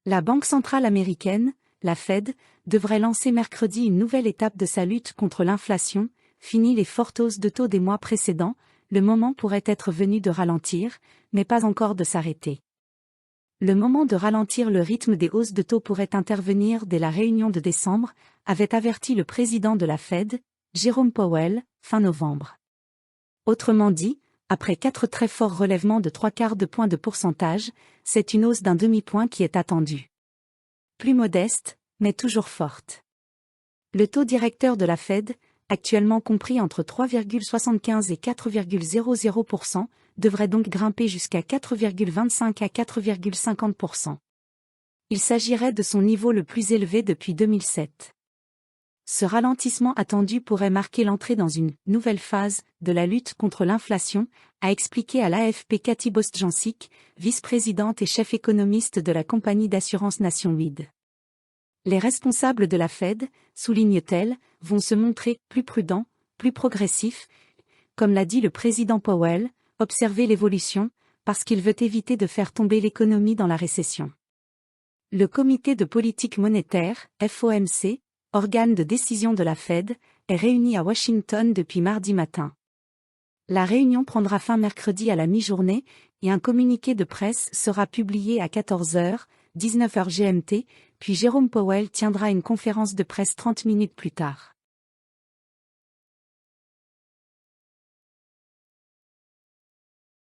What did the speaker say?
La Banque centrale américaine, la Fed, devrait lancer mercredi une nouvelle étape de sa lutte contre l'inflation. Fini les fortes hausses de taux des mois précédents, le moment pourrait être venu de ralentir, mais pas encore de s'arrêter. Le moment de ralentir le rythme des hausses de taux pourrait intervenir dès la réunion de décembre, avait averti le président de la Fed, Jerome Powell, fin novembre. Autrement dit, après 4 très forts relèvements de 3/4 de point de pourcentage, c'est une hausse d'un demi-point qui est attendue. Plus modeste, mais toujours forte. Le taux directeur de la Fed, actuellement compris entre 3,75 et 4,00%, devrait donc grimper jusqu'à 4,25 à 4,50%. Il s'agirait de son niveau le plus élevé depuis 2007. Ce ralentissement attendu pourrait marquer l'entrée dans une « nouvelle phase » de la lutte contre l'inflation, a expliqué à l'AFP Katy Bostjancic, vice-présidente et chef économiste de la compagnie d'assurance Nationwide. Les responsables de la Fed, souligne-t-elle, vont se montrer plus prudents, plus progressifs. Comme l'a dit le président Powell, observer l'évolution, parce qu'il veut éviter de faire tomber l'économie dans la récession. Le comité de politique monétaire, FOMC, organe de décision de la Fed, est réuni à Washington depuis mardi matin. La réunion prendra fin mercredi à la mi-journée, et un communiqué de presse sera publié à 14h, 19h GMT, puis Jerome Powell tiendra une conférence de presse 30 minutes plus tard.